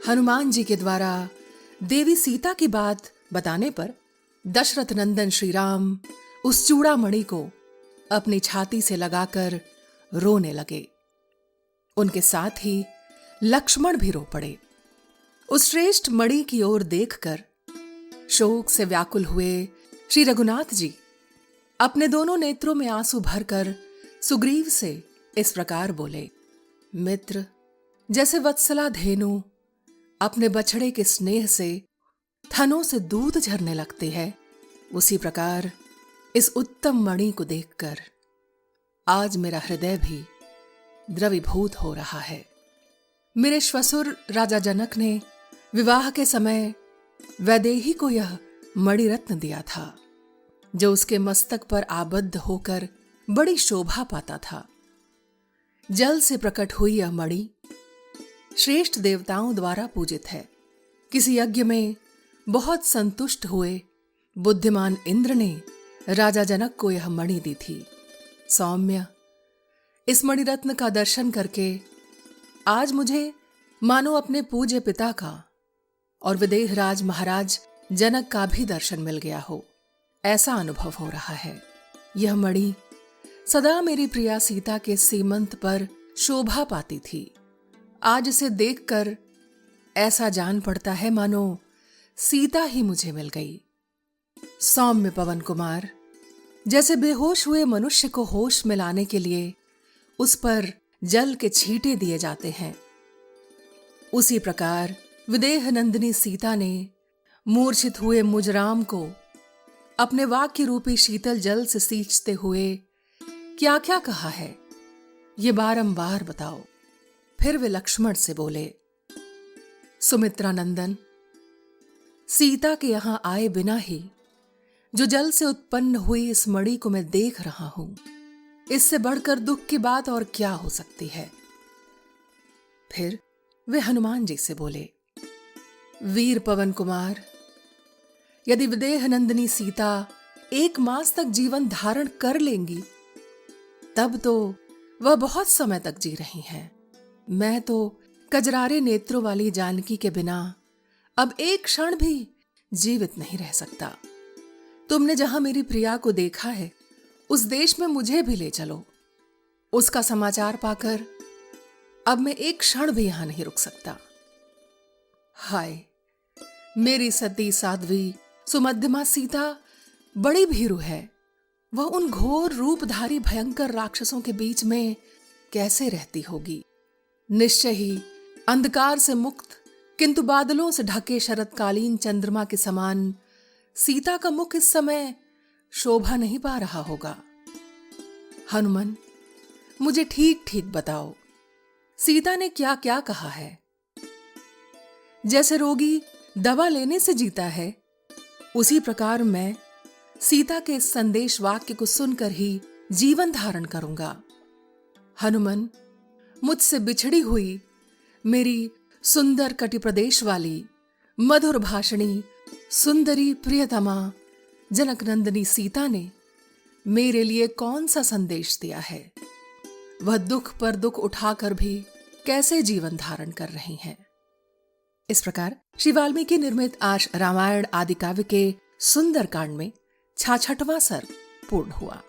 हनुमान जी के द्वारा देवी सीता की बात बताने पर दशरथ नंदन श्री राम उस चूड़ामणि को अपनी छाती से लगाकर रोने लगे। उनके साथ ही लक्ष्मण भी रो पड़े। उस श्रेष्ठ मणि की ओर देखकर शोक से व्याकुल हुए श्री रघुनाथ जी अपने दोनों नेत्रों में आंसू भरकर सुग्रीव से इस प्रकार बोले, मित्र, जैसे वत्सला धेनु अपने बछड़े के स्नेह से थनों से दूध झरने लगते हैं, उसी प्रकार इस उत्तम मणि को देखकर आज मेरा हृदय भी द्रवीभूत हो रहा है। मेरे श्वसुर राजा जनक ने विवाह के समय वैदेही को यह मणिरत्न दिया था, जो उसके मस्तक पर आबद्ध होकर बड़ी शोभा पाता था। जल से प्रकट हुई यह मणि श्रेष्ठ देवताओं द्वारा पूजित है। किसी यज्ञ में बहुत संतुष्ट हुए बुद्धिमान इंद्र ने राजा जनक को यह मणि दी थी। सौम्य, इस मणिरत्न का दर्शन करके आज मुझे मानो अपने पूज्य पिता का और विदेहराज महाराज जनक का भी दर्शन मिल गया हो, ऐसा अनुभव हो रहा है। यह मणि सदा मेरी प्रिया सीता के सीमंत पर शोभा पाती थी। आज इसे देखकर ऐसा जान पड़ता है मानो सीता ही मुझे मिल गई। सौम्य पवन कुमार, जैसे बेहोश हुए मनुष्य को होश में लाने के लिए उस पर जल के छींटे दिए जाते हैं, उसी प्रकार विदेह नंदिनी सीता ने मूर्छित हुए मुझ राम को अपने वाक्य रूपी शीतल जल से सींचते हुए क्या क्या कहा है, ये बारंबार बताओ। फिर वे लक्ष्मण से बोले, सुमित्रा नंदन, सीता के यहां आए बिना ही जो जल से उत्पन्न हुई इस मणि को मैं देख रहा हूं, इससे बढ़कर दुख की बात और क्या हो सकती है। फिर वे हनुमान जी से बोले, वीर पवन कुमार, यदि विदेह नंदिनी सीता 1 मास तक जीवन धारण कर लेंगी, तब तो वह बहुत समय तक जी रही हैं। मैं तो कजरारे नेत्रों वाली जानकी के बिना अब एक क्षण भी जीवित नहीं रह सकता। तुमने जहां मेरी प्रिया को देखा है, उस देश में मुझे भी ले चलो। उसका समाचार पाकर अब मैं एक क्षण भी यहां नहीं रुक सकता। हाय, मेरी सती साध्वी सुमध्यमा सीता बड़ी भीरु है। वह उन घोर रूपधारी भयंकर राक्षसों के बीच में कैसे रहती होगी। निश्चय ही अंधकार से मुक्त किंतु बादलों से ढके शरतकालीन चंद्रमा के समान सीता का मुख इस समय शोभा नहीं पा रहा होगा। हनुमान, मुझे ठीक ठीक बताओ, सीता ने क्या क्या कहा है। जैसे रोगी दवा लेने से जीता है, उसी प्रकार मैं सीता के इस संदेश वाक्य को सुनकर ही जीवन धारण करूंगा। हनुमान, मुझसे बिछड़ी हुई मेरी सुंदर कटि प्रदेश वाली मधुर भाषणी सुंदरी प्रियतमा जनक नंदिनी सीता ने मेरे लिए कौन सा संदेश दिया है। वह दुख पर दुख उठाकर भी कैसे जीवन धारण कर रही हैं। इस प्रकार श्री वाल्मीकि निर्मित आज रामायण आदि काव्य के सुंदर कांड में 66वां सर्ग पूर्ण हुआ।